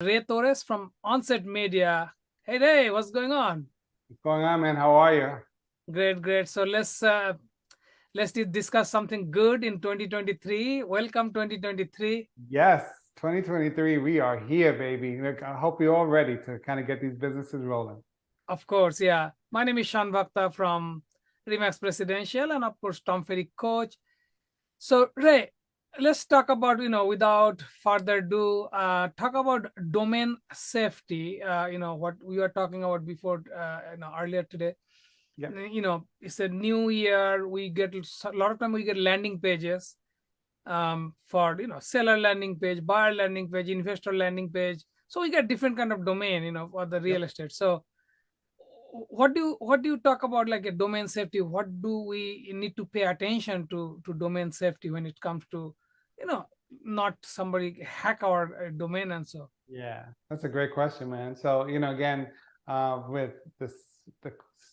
Ray Torres from Onset Media. Hey Ray, what's going on? What's going on, man? How are you? Great, great. So let's discuss something good in 2023. Welcome 2023. Yes, 2023, we are here, baby. Look, I hope you're all ready to kind of get these businesses rolling. Of course, yeah. My name is Sean Bhakta from REMAX Presidential and of course Tom Ferry Coach. So Ray, let's talk about, without further ado, talk about domain safety. What we were talking about before, earlier today. Yep. It's a new year. We get a lot of time we get landing pages for seller landing page, buyer landing page, investor landing page. So we get different kind of domain, for the real Yep. estate. So what do you talk about like a domain safety? What do we need to pay attention to domain safety when it comes to not somebody hack our domain and so? Yeah, that's a great question, man. So, again, with the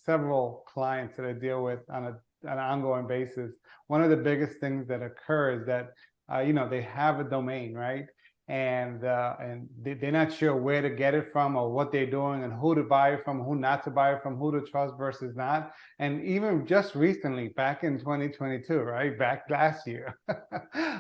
several clients that I deal with on an ongoing basis, one of the biggest things that occur is that, they have a domain, right? And they're not sure where to get it from or what they're doing and who to buy it from, who not to buy it from, who to trust versus not. And even just recently, back in 2022, right, back last year,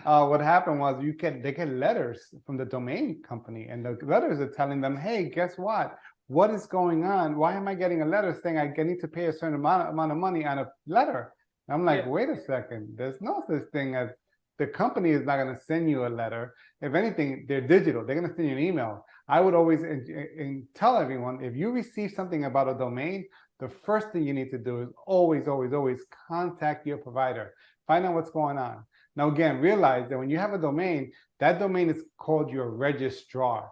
what happened was they get letters from the domain company, and the letters are telling them, hey, guess what? What is going on? Why am I getting a letter saying I need to pay a certain amount of money on a letter? And I'm like, Yeah. wait a second. There's no such thing as the company is not going to send you a letter. If anything, they're digital. They're going to send you an email. I would always tell everyone, if you receive something about a domain, the first thing you need to do is always, always, always contact your provider. Find out what's going on. Now, again, realize that when you have a domain, that domain is called your registrar.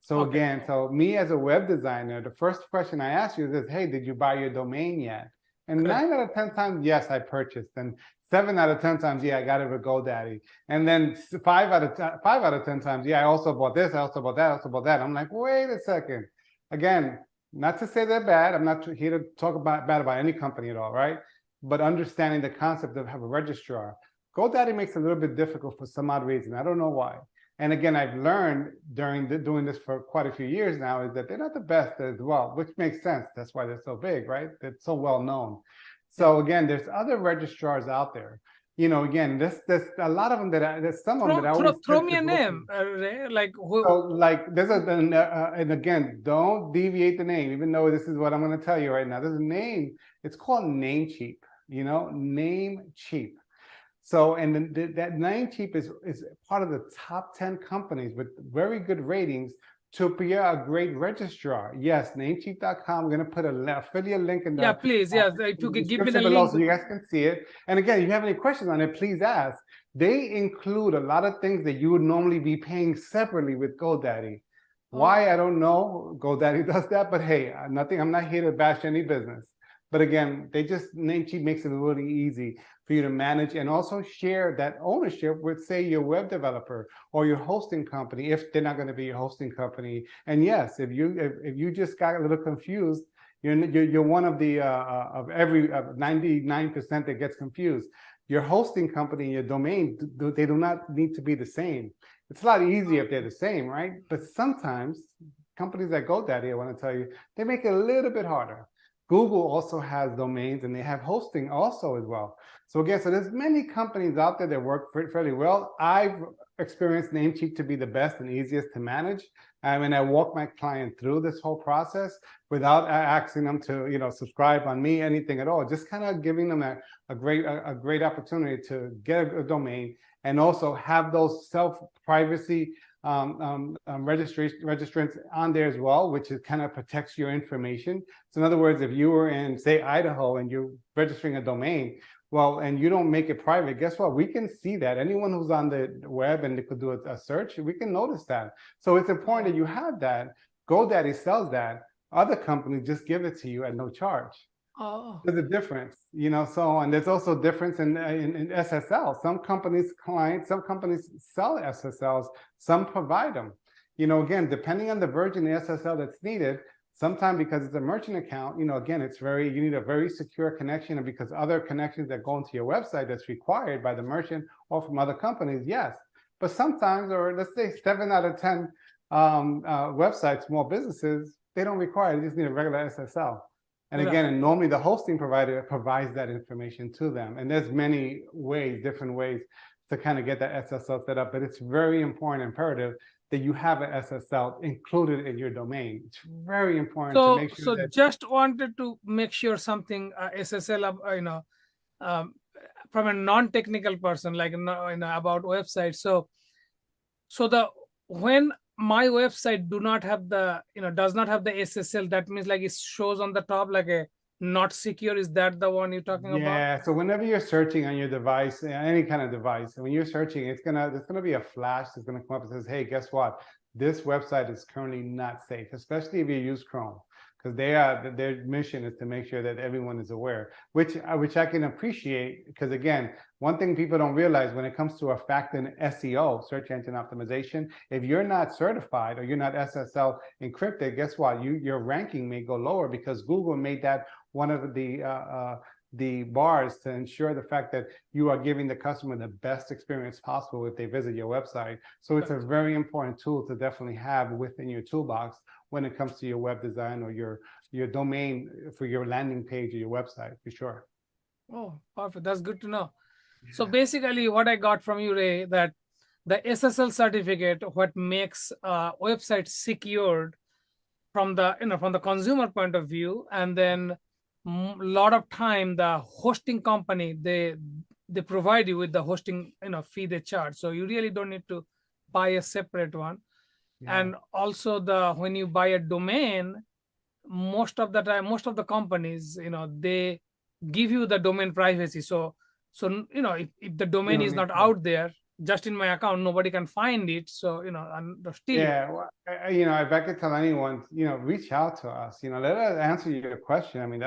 So Okay. again, so me as a web designer, the first question I ask you is, hey, did you buy your domain yet? And Correct. 9 out of 10 times, yes, I purchased. And 7 out of 10 times, yeah, I got it with GoDaddy. And then 5 out of 10 times, yeah, I also bought this, I also bought that, I also bought that. I'm like, wait a second. Again, not to say they're bad. I'm not here to talk bad about any company at all, right? But understanding the concept of have a registrar. GoDaddy makes it a little bit difficult for some odd reason. I don't know why. And again, I've learned during doing this for quite a few years now is that they're not the best as well, which makes sense. That's why they're so big, right? They're so well known. So again, there's other registrars out there. Again, there's a lot of them there's some of them that I always Throw tend me to a go to. name, Ray. Like So like there's and again, don't deviate the name, even though this is what I'm going to tell you right now. There's a name. It's called Namecheap. Namecheap. So, and that Namecheap is part of the top 10 companies with very good ratings to be a great registrar. Yes, Namecheap.com. We're going to put an affiliate link in yeah, the please. Yeah, if you could give me the description below link. so you guys can see it. And again, if you have any questions on it, please ask. They include a lot of things that you would normally be paying separately with GoDaddy. Why? I don't know. GoDaddy does that, but hey, I'm not here to bash any business. But again, Namecheap makes it really easy for you to manage and also share that ownership with, say, your web developer or your hosting company, if they're not going to be your hosting company. And yes, if you just got a little confused, you're one of the of every 99% that gets confused. Your hosting company and your domain, they do not need to be the same. It's a lot easier if they're the same, right? But sometimes companies like GoDaddy, I want to tell you, they make it a little bit harder. Google also has domains and they have hosting also as well. So again, so there's many companies out there that work fairly well. I've experienced Namecheap to be the best and easiest to manage. And I walk my client through this whole process without asking them to, subscribe on me, anything at all. Just kind of giving them a great opportunity to get a domain and also have those self-privacy registrants on there as well, which is kind of protects your information. So in other words, if you were in, say, Idaho and you're registering a domain, well, and you don't make it private, guess what? We can see that. Anyone who's on the web and they could do a search, we can notice that. So it's important that you have that. GoDaddy sells that. Other companies just give it to you at no charge. Oh. There's a difference, and there's also difference in SSL. Some companies sell SSLs, some provide them. Again, depending on the version of SSL that's needed, sometimes because it's a merchant account, again, you need a very secure connection, and because other connections that go into your website that's required by the merchant or from other companies, yes. But sometimes, or let's say 7 out of 10 websites, small businesses, they don't require it. They just need a regular SSL. And again, and normally the hosting provider provides that information to them. And there's many ways, different ways to kind of get that SSL set up. But it's very important, imperative that you have an SSL included in your domain. It's very important to make sure that. Just wanted to make sure something SSL, from a non-technical person, like about websites. So when my website does not have the SSL, that means like it shows on the top like a not secure. Is that the one you're talking about? Yeah. So whenever you're searching on your device, any kind of device, and when you're searching, there's gonna be a flash that's gonna come up and says, "Hey, guess what? This website is currently not safe," especially if you use Chrome, because their mission is to make sure that everyone is aware, which I can appreciate, because again, one thing people don't realize when it comes to a fact in SEO, search engine optimization, if you're not certified or you're not SSL encrypted, guess what? Your ranking may go lower, because Google made that one of the bars to ensure the fact that you are giving the customer the best experience possible if they visit your website. So it's a very important tool to definitely have within your toolbox when it comes to your web design or your domain for your landing page or your website, for sure. Oh, perfect. That's good to know. Yeah. So basically what I got from you, Ray, that the SSL certificate, what makes websites secured from the consumer point of view, and then a lot of time the hosting company, they provide you with the hosting fee they charge, so you really don't need to buy a separate one. Yeah. And also when you buy a domain, most of the time, most of the companies, they give you the domain privacy. So if the domain is not out there, just in my account, nobody can find it. So and still. Yeah, well, if I could tell anyone, reach out to us. Let us answer your question. I mean,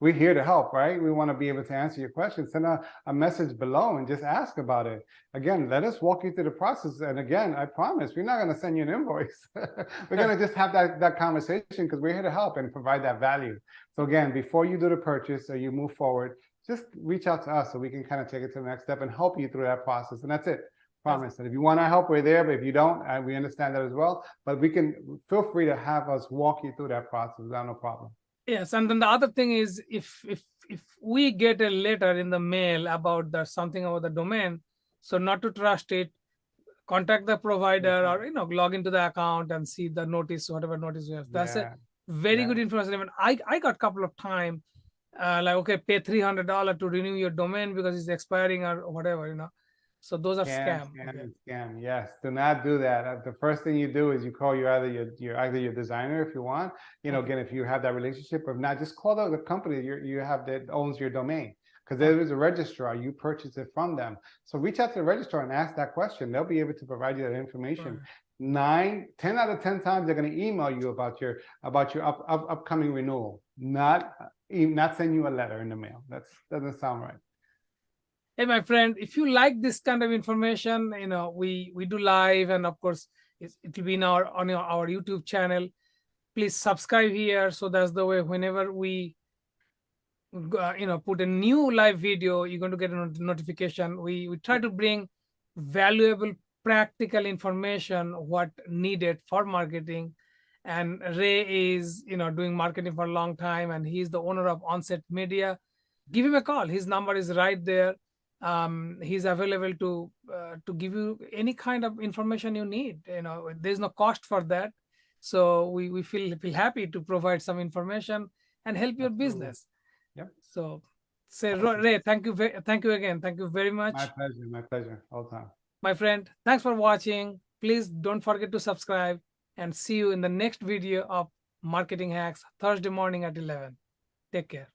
we're here to help, right? We want to be able to answer your question. Send a message below and just ask about it. Again, let us walk you through the process. And again, I promise we're not going to send you an invoice. We're going to just have that conversation, because we're here to help and provide that value. So again, before you do the purchase or you move forward, just reach out to us so we can kind of take it to the next step and help you through that process. And that's it. Promise that if you want our help, we're there. But if you don't, we understand that as well. But we can feel free to have us walk you through that process without no problem. Yes, and then the other thing is, if we get a letter in the mail about something about the domain, so not to trust it, contact the provider, or log into the account and see the notice, whatever notice you have. That's a very good information. Even I got a couple of times, like, okay, pay $300 to renew your domain because it's expiring or whatever, So those are scam. Scam. Yes, do not do that. The first thing you do is you call either your designer if you want. Again, if you have that relationship, or if not, just call the company you have that owns your domain, because there is a registrar. You purchase it from them. So reach out to the registrar and ask that question. They'll be able to provide you that information. 10 out of 10 times they're going to email you about your upcoming renewal. Not send you a letter in the mail. That doesn't sound right. Hey, my friend, if you like this kind of information, we do live, and of course it will be on our YouTube channel. Please subscribe here, so that's the way whenever we put a new live video, you're going to get a notification. We try to bring valuable, practical information what needed for marketing. And Ray is doing marketing for a long time, and he's the owner of Onset Media. Give him a call. His number is right there. He's available to give you any kind of information you need. There's no cost for that, so we feel happy to provide some information and help your business. Yep. So Ray, thank you again. Thank you very much. My pleasure all the time. My friend, thanks for watching. Please don't forget to subscribe, and see you in the next video of Marketing Hacks, Thursday morning at 11. Take care.